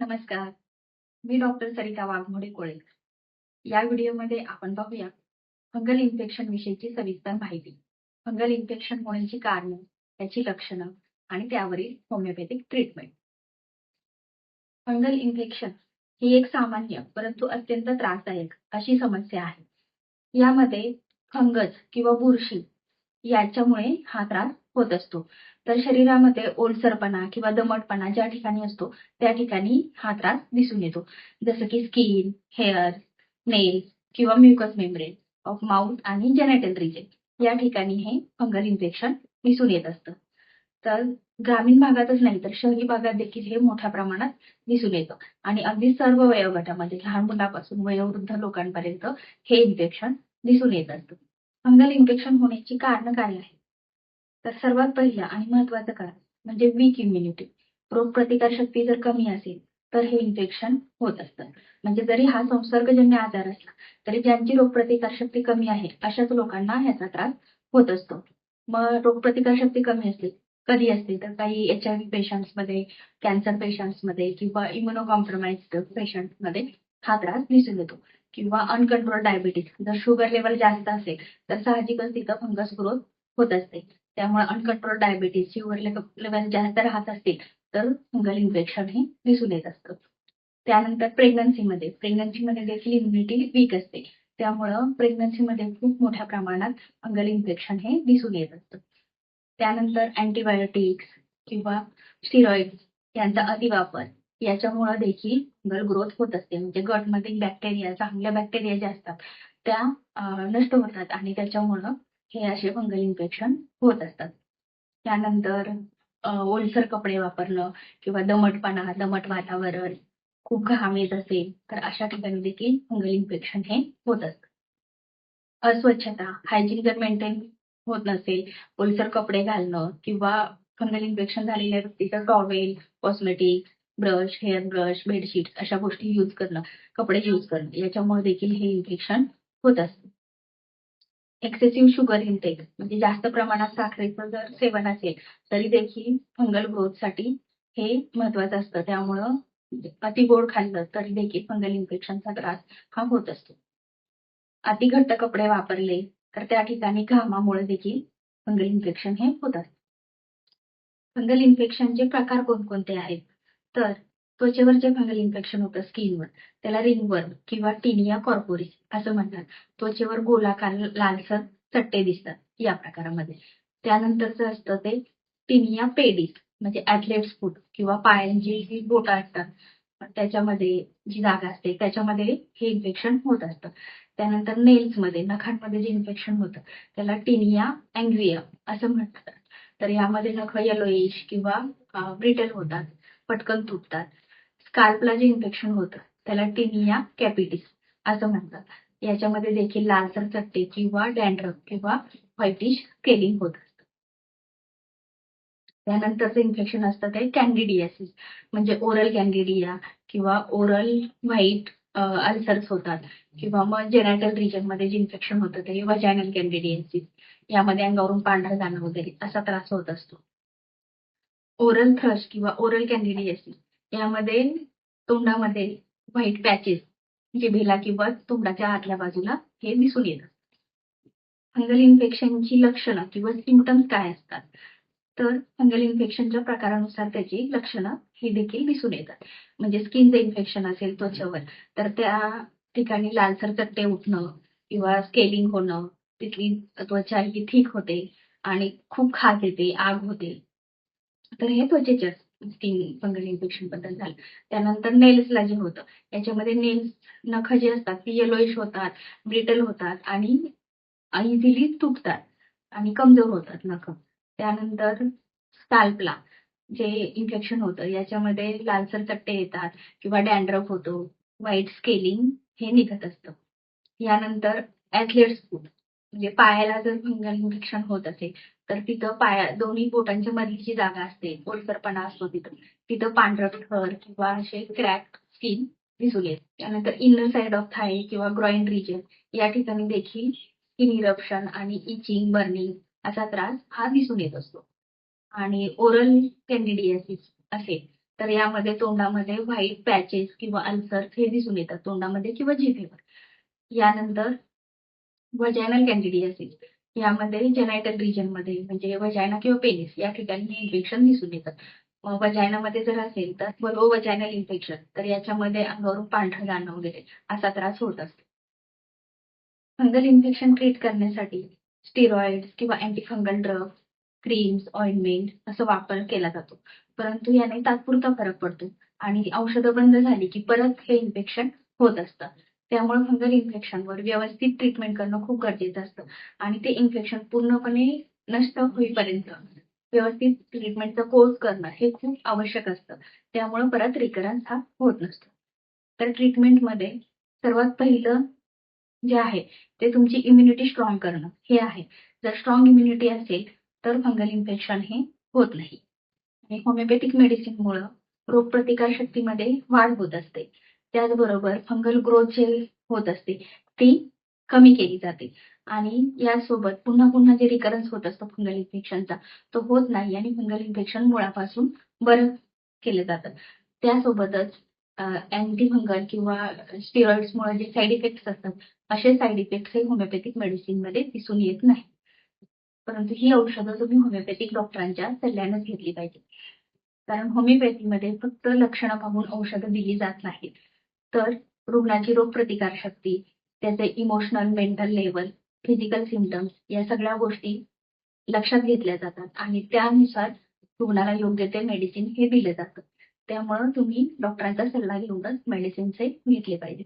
नमस्कार. मी डॉक्टर सरिता वाघमोडे कोळे. या व्हिडिओमध्ये आपण पाहूया फंगल इन्फेक्शन विषयीची सविस्तर माहिती. फंगल इन्फेक्शन होण्याची कारणं, त्याची लक्षणं आणि त्यावरील होमिओपॅथिक ट्रीटमेंट. फंगल इन्फेक्शन ही एक सामान्य परंतु अत्यंत त्रासदायक अशी समस्या आहे. यामध्ये फंगस किंवा बुरशी याच्यामुळे हा त्रास होत असतो. तर शरीरामध्ये ओलसरपणा किंवा दमटपणा ज्या ठिकाणी असतो त्या ठिकाणी हा त्रास दिसून येतो. जसं की स्किन, हेअर, नेल्स किंवा म्युकस मेम्ब्रेन ऑफ माउथ आणि जेनिटल रिजन या ठिकाणी हे फंगल इन्फेक्शन दिसून येत असतं. तर ग्रामीण भागातच नाही तर शहरी भागात देखील हे मोठ्या प्रमाणात दिसून येतं आणि अगदी सर्व वयोगटामध्ये लहान मुलापासून वयोवृद्ध लोकांपर्यंत हे इन्फेक्शन दिसून येत असतं. फंगल इन्फेक्शन होण्याची कारणं काय आहेत? तर सर्वात पहिलं आणि महत्त्वाचं कारण म्हणजे वीक इम्युनिटी. रोगप्रतिकारशक्ती जर कमी असेल तर हे इन्फेक्शन होत असतं. म्हणजे जरी हा संसर्गजन्य आजार असला तरी ज्यांची रोगप्रतिकारशक्ती कमी आहे अशाच लोकांना ह्याचा त्रास होत असतो. मग रोगप्रतिकारशक्ती कमी असते कधी असते तर काही HIV पेशंट्समध्ये, कॅन्सर पेशंट्समध्ये किंवा इम्युनो कॉम्प्रोमाइज्ड पेशंट्समध्ये हा त्रास दिसून येतो. किंवा अनकंट्रोल डायबिटीज जर शुगर लेवल जास्त असेल तर साहजिकच तिथं फंगस ग्रोथ होत असते. त्यामुळे अनकंट्रोल डायबिटीज, शुगर लेवल जास्त राहत असतील तर फंगल इन्फेक्शन हे दिसून येत असतं. त्यानंतर प्रेग्नन्सीमध्ये देखील इम्युनिटी वीक असते. त्यामुळं प्रेग्नन्सीमध्ये खूप मोठ्या प्रमाणात फंगल इन्फेक्शन हे दिसून येत असतं. त्यानंतर अँटीबायोटिक्स किंवा स्टिरॉइड्स यांचा अतिवापर याच्यामुळे देखील फंगल ग्रोथ होत असते. म्हणजे गटमधील बॅक्टेरिया, चांगल्या बॅक्टेरिया ज्या असतात त्या नष्ट होतात आणि त्याच्यामुळं हे असे फंगल इन्फेक्शन होत असतात. त्यानंतर ओलसर कपडे वापरणं किंवा दमट वातावरण, खूप घाम येत असेल तर अशा ठिकाणी देखील फंगल इन्फेक्शन हे होत असतं. अस्वच्छता, हायजीन जर मेंटेन होत नसेल, ओलसर कपडे घालणं किंवा फंगल इन्फेक्शन झालेल्या व्यक्तीचं towel, cosmetics, brush, hair brush, bedsheets अशा गोष्टी यूज करणं, कपडे यूज करणं याच्यामुळे देखील हे इन्फेक्शन होत असतं. एक्सेसिव्ह शुगर इनटेक म्हणजे जास्त प्रमाणात साखरेचं जर सेवन असेल तरी देखील फंगल ग्रोथसाठी हे महत्वाचं असतं. त्यामुळं अति गोड खाल्लं तरी देखील फंगल इन्फेक्शनचा त्रास हा होत असतो. अति घट्ट कपडे वापरले तर त्या ठिकाणी घामामुळे देखील फंगल इन्फेक्शन हे होत असतं. फंगल इन्फेक्शनचे प्रकार कोणकोणते आहेत? तर त्वचेवर जे फंगल इन्फेक्शन होतं स्किनवर त्याला रिंगवर्म किंवा टिनिया कॉर्पोरिस असं म्हणतात. त्वचेवर गोलाकार लालसर चट्टे दिसतात या प्रकारामध्ये. त्यानंतरचं असतं ते टिनिया पेडिस म्हणजे ॲथलेट्स फूट किंवा पायांची जी बोटं असतात त्याच्यामध्ये जी जागा असते त्याच्यामध्ये हे इन्फेक्शन होत असतं. त्यानंतर नेल्समध्ये, नखांमध्ये जे इन्फेक्शन होतं त्याला टिनिया अँग्विया असं म्हणतात. तर यामध्ये नखं येलोइश किंवा ब्रिटल होतात, पटकन तुटतात. स्काल्पला जे इन्फेक्शन होतं त्याला टिनिया कॅपिटिस असं म्हणतात. याच्यामध्ये देखील लालसर चट्टे किंवा डॅन्ड्रफ किंवा व्हाईटिश स्केलिंग होत असतं. त्यानंतरचं इन्फेक्शन असतं ते कॅन्डिडियासिस म्हणजे ओरल कॅन्डिडिया किंवा ओरल व्हाईट अल्सर्स होतात किंवा मग जेनिटल रिजनमध्ये जे इन्फेक्शन होतं ते व्हाजायनल कॅन्डिडियासिस यामध्ये अंगावरून पांढरं जाणं वगैरे असा त्रास होत असतो. ओरल थ्रश किंवा ओरल कॅन्डिडियासिस यामध्ये तोंडामध्ये व्हाईट पॅचेस जिभेला किंवा तोंडाच्या आतल्या बाजूला हे दिसून येतं. फंगल इन्फेक्शनची लक्षणं किंवा सिम्पटम्स काय असतात? तर फंगल इन्फेक्शनच्या प्रकारानुसार त्याची लक्षणं ही देखील दिसून येतात. म्हणजे स्किनचं इन्फेक्शन असेल त्वचेवर तर त्या ठिकाणी लालसर चट्टे उठणं किंवा स्केलिंग होणं, तिथली त्वचा ही थिक होते आणि खूप खाज येते, आग होते. तर हे त्वचेच्या स्किन फंगल इन्फेक्शन बद्दल झालं. त्यानंतर नेल्सला जे होतं याच्यामध्ये नखं जी असतात ती येलोइश होतात, ब्रिटल होतात आणि इझिली तुटतात आणि कमजोर होतात नखं. त्यानंतर स्काल्पला जे इन्फेक्शन होतं याच्यामध्ये लालसर चट्टे येतात किंवा डॅन्ड्रफ होतो, व्हाईट स्केलिंग हे निघत असतं. यानंतर ॲथलीट्स फूट म्हणजे पायाला जर फंगल इन्फेक्शन होत असेल तर तिथं दोन्ही बोटांच्या मधली जी जागा असते, ओलसरपणा असतो तिथं पांढरट थर किंवा असे क्रॅक स्किन दिसून येते. त्यानंतर इनर साइड ऑफ थाय किंवा ग्रॉइन रिजन या ठिकाणी देखील स्किन इरप्शन आणि इचिंग, बर्निंग असा त्रास हा दिसून येत असतो. आणि ओरल कॅन्डिडियासिस असेल तर यामध्ये तोंडामध्ये व्हाईट पॅचेस किंवा अल्सर हे दिसून येतात तोंडामध्ये किंवा जिभेवर. यानंतर व्हजायनल कॅन्डिडियासिस यामध्ये जेनायटल रिजनमध्ये म्हणजे व्हजायना किंवा पेनिस या ठिकाणी इन्फेक्शन दिसून येतं. व्हजायनामध्ये जर असेल तर व्हजायनल इन्फेक्शन, तर याच्यामध्ये अंगावरून पांढरं दाणं वगैरे असा त्रास होत असतो. फंगल इन्फेक्शन ट्रीट करण्यासाठी स्टेरॉइड्स किंवा अँटीफंगल ड्रग, क्रीम्स, ऑइंटमेंट असं वापर केला जातो. परंतु याने तात्पुरता फरक पडतो आणि औषधं बंद झाली की परत हे इन्फेक्शन होत असतं. त्यामुळे फंगल इन्फेक्शनवर व्यवस्थित ट्रीटमेंट करणं खूप गरजेचं असतं आणि ते इन्फेक्शन पूर्णपणे नष्ट होईपर्यंत व्यवस्थित ट्रीटमेंटचा कोर्स करणं हे खूप आवश्यक असतं. त्यामुळे परत रिकरन्स हा होत नसतो. तर ट्रीटमेंटमध्ये सर्वात पहिलं जे आहे ते तुमची इम्युनिटी स्ट्रॉंग करणं हे आहे. जर स्ट्रॉंग इम्युनिटी असेल तर फंगल इन्फेक्शन हे होत नाही. आणि होमिओपॅथिक मेडिसिनमुळं रोगप्रतिकार शक्तीमध्ये वाढ होत असते. त्याचबरोबर फंगल ग्रोथ जे होत असते ती कमी केली जाते आणि यासोबत पुन्हा पुन्हा जे रिकरन्स होत असतं फंगल इन्फेक्शनचा तो होत नाही आणि फंगल इन्फेक्शन मुळापासून बरं केलं जातं. त्यासोबतच अँटी फंगल किंवा स्टेरॉइड्समुळे जे साईड इफेक्ट्स असतात असे साईड इफेक्ट्स हे होमिओपॅथिक मेडिसिनमध्ये दिसून येत नाही. परंतु ही औषधं तुम्ही होमिओपॅथिक डॉक्टरांच्या सल्ल्यानेच घेतली पाहिजे. कारण होमिओपॅथीमध्ये फक्त लक्षणं पाहून औषधं दिली जात नाहीत. तर रुग्णाची रोगप्रतिकार शक्ती, त्याचे emotional, mental level, physical symptoms या सगळ्या गोष्टी लक्षात घेतल्या जातात आणि त्यानुसार रुग्णाला योग्य ते मेडिसिन हे दिलं जातं. त्यामुळं तुम्ही डॉक्टरांचा सल्ला घेऊनच मेडिसिनचे घेतले पाहिजे.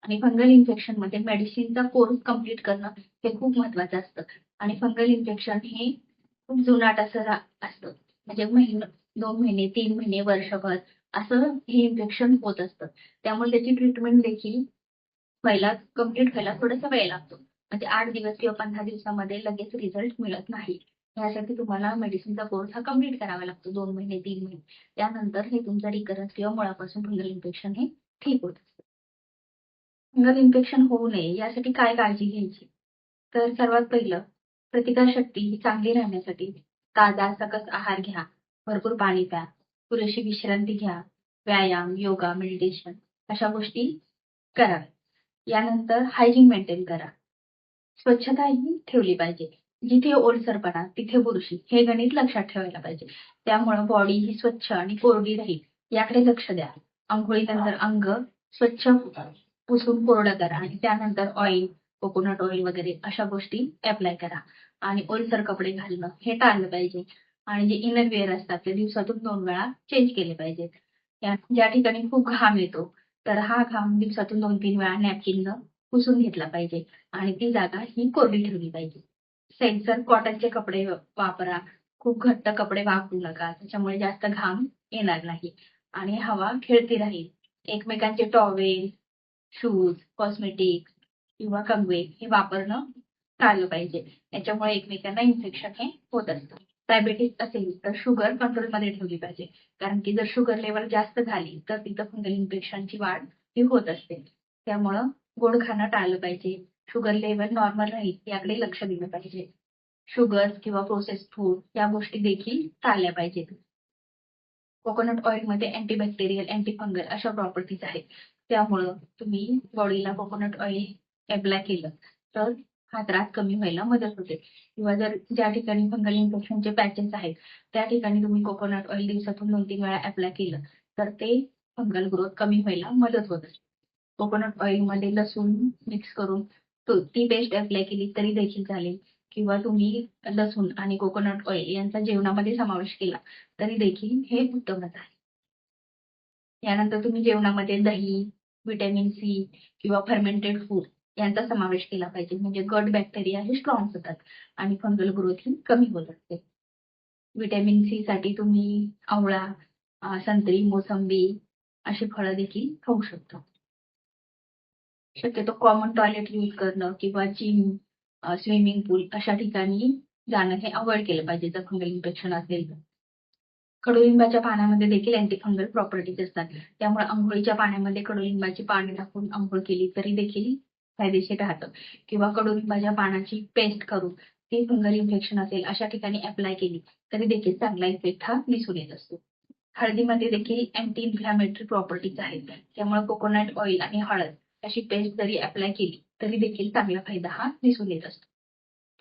आणि फंगल इन्फेक्शनमध्ये मेडिसिनचा कोर्स कंप्लीट करणं हे खूप महत्वाचं असतं आणि फंगल इन्फेक्शन हे खूप जुनाट असं असतं. म्हणजे 2 महिने, 3 महिने, वर्षभर असं हे इन्फेक्शन होत असतं. त्यामुळे त्याची ट्रीटमेंट देखील कंप्लीट व्हायला थोडासा वेळ लागतो. म्हणजे 8 दिवस किंवा 15 दिवसामध्ये लगेच रिझल्ट मिळत नाही. यासाठी तुम्हाला मेडिसिनचा कोर्स हा कंप्लीट करावा लागतो 2 महिने, 3 महिने. त्यानंतर हे तुमचा रिकरन्स किंवा मुळापासून फंगल इन्फेक्शन हे ठीक होत असतं. फंगल इन्फेक्शन होऊ नये यासाठी काय काळजी घ्यायची? तर सर्वात पहिलं प्रतिकारशक्ती ही चांगली राहण्यासाठी ताजा सकस आहार घ्या, भरपूर पाणी प्या, पुरेशी विश्रांती घ्या, व्यायाम, योगा, मेडिटेशन अशा गोष्टी कराव्या. यानंतर हायजीन मेंटेन करा. स्वच्छता ही ठेवली पाहिजे. जिथे ओलसरपणा तिथे बुरशी हे गणित लक्षात ठेवायला पाहिजे. त्यामुळं बॉडी ही स्वच्छ आणि कोरडी राहील याकडे लक्ष द्या. अंघोळीनंतर अंग स्वच्छ पुसून कोरडं करा आणि त्यानंतर ऑइल, कोकोनट ऑइल वगैरे अशा गोष्टी अप्लाय करा आणि ओलसर कपडे घालणं हे टाळलं पाहिजे आणि जे इनर वेअर असतात ते दिवसातून 2 वेळा चेंज केले पाहिजेत. ज्या ठिकाणी खूप घाम येतो तर हा घाम दिवसातून 2-3 वेळा नॅपकिननं पुसून घेतला पाहिजे आणि ती जागा ही कोरडी ठेवली पाहिजे. सैलसर कॉटनचे कपडे वापरा. खूप घट्ट कपडे वापरू नका. त्याच्यामुळे जास्त घाम येणार नाही आणि हवा खेळती राहील. एकमेकांचे टॉवेल, शूज, कॉस्मेटिक्स किंवा कंगवे हे वापरणं टाळलं पाहिजे. याच्यामुळे एकमेकांना इन्फेक्शन हे होत असतं. डायबिटीज असेल तर शुगर कंट्रोलमध्ये ठेवली पाहिजे. कारण की जर शुगर लेव्हल जास्त झाली तर तिथं फंगल इन्फेक्शनची वाढ ही होत असते. त्यामुळं गोड खाणं टाळलं पाहिजे. शुगर लेव्हल नॉर्मल राहील याकडे लक्ष दिलं पाहिजे. शुगर्स किंवा प्रोसेस्ड फूड या गोष्टी देखील टाळल्या पाहिजेत. कोकोनट ऑइलमध्ये अँटीबॅक्टेरियल, अँटीफंगल अशा प्रॉपर्टीज आहेत. त्यामुळं तुम्ही बॉडीला कोकोनट ऑइल अप्लाय केलं तर हा त्रास कमी व्हायला मदत होते किंवा जर ज्या ठिकाणी फंगल इन्फेक्शनचे पॅचेस आहेत त्या ठिकाणी तुम्ही कोकोनट ऑइल दिवसातून 2-3 वेळा अप्लाय केलं तर ते फंगल ग्रोथ कमी व्हायला मदत होत असते. कोकोनट ऑइलमध्ये लसूण मिक्स करून ती पेस्ट अप्लाय केली तरी देखील चालेल किंवा तुम्ही लसूण आणि कोकोनट ऑइल यांचा जेवणामध्ये समावेश केला तरी देखील हे उत्तमच आहे. यानंतर तुम्ही जेवणामध्ये दही, व्हिटॅमिन सी किंवा फर्मेंटेड फूड यांचा समावेश केला पाहिजे. म्हणजे गट बॅक्टेरिया हे स्ट्रॉंग होतात आणि फंगल ग्रोथ ही कमी होत असते. व्हिटॅमिन सी साठी तुम्ही आवळा, संत्री, मोसंबी अशी फळं देखील खाऊ शकता. शक्यतो कॉमन टॉयलेट यूज करणं किंवा जिम, स्विमिंग पूल अशा ठिकाणी जाणं हे अव्हॉइड केलं पाहिजे जर फंगल इन्फेक्शन असेल तर. कडुलिंबाच्या पाण्यामध्ये देखील अँटीफंगल प्रॉपर्टीज असतात. त्यामुळे अंघोळीच्या पाण्यामध्ये कडुलिंबाची पाने टाकून अंघोळ केली तरी देखील फायदेशीर राहतं किंवा कडुलिंबाच्या पानाची पेस्ट करून ती फंगल इन्फेक्शन असेल अशा ठिकाणी अप्लाय केली तरी देखील चांगला इफेक्ट हा दिसून येत असतो. हळदीमध्ये देखील अँटी इन्फ्लॅमेटरी प्रॉपर्टीज आहेत. त्यामुळे कोकोनट ऑइल आणि हळद अशी पेस्ट जरी अप्लाय केली तरी देखील चांगला फायदा हा दिसून येत असतो.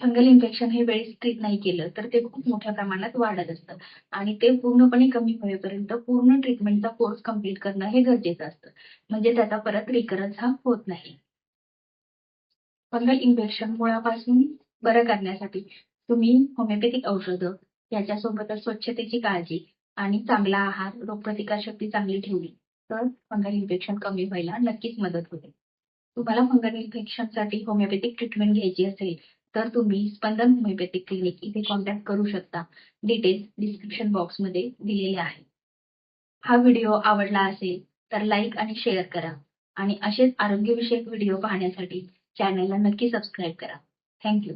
फंगल इन्फेक्शन हे वेळेस ट्रीट नाही केलं तर ते खूप मोठ्या प्रमाणात वाढत असतं आणि ते पूर्णपणे कमी होईपर्यंत पूर्ण ट्रीटमेंटचा कोर्स कंप्लीट करणं हे गरजेचं असतं. म्हणजे त्याचा परत रिकरन्स हा होत नाही. फंगल इन्फेक्शन मुळापासून बरं करण्यासाठी तुम्ही होमिओपॅथिक औषधं, याच्यासोबतच स्वच्छतेची काळजी आणि चांगला आहार, रोगप्रतिकारशक्ती चांगली ठेवली तर फंगल इन्फेक्शन कमी व्हायला नक्कीच मदत होते. तुम्हाला फंगल इन्फेक्शनसाठी होमिओपॅथिक ट्रीटमेंट घ्यायची असेल तर तुम्ही स्पंदन होमिओपॅथिक क्लिनिक इथे कॉन्टॅक्ट करू शकता. डिटेल्स डिस्क्रिप्शन बॉक्समध्ये दिलेले आहे. हा व्हिडिओ आवडला असेल तर लाईक आणि शेअर करा आणि असेच आरोग्यविषयक व्हिडिओ पाहण्यासाठी चॅनलला नक्की सबस्क्राईब करा. Thank you.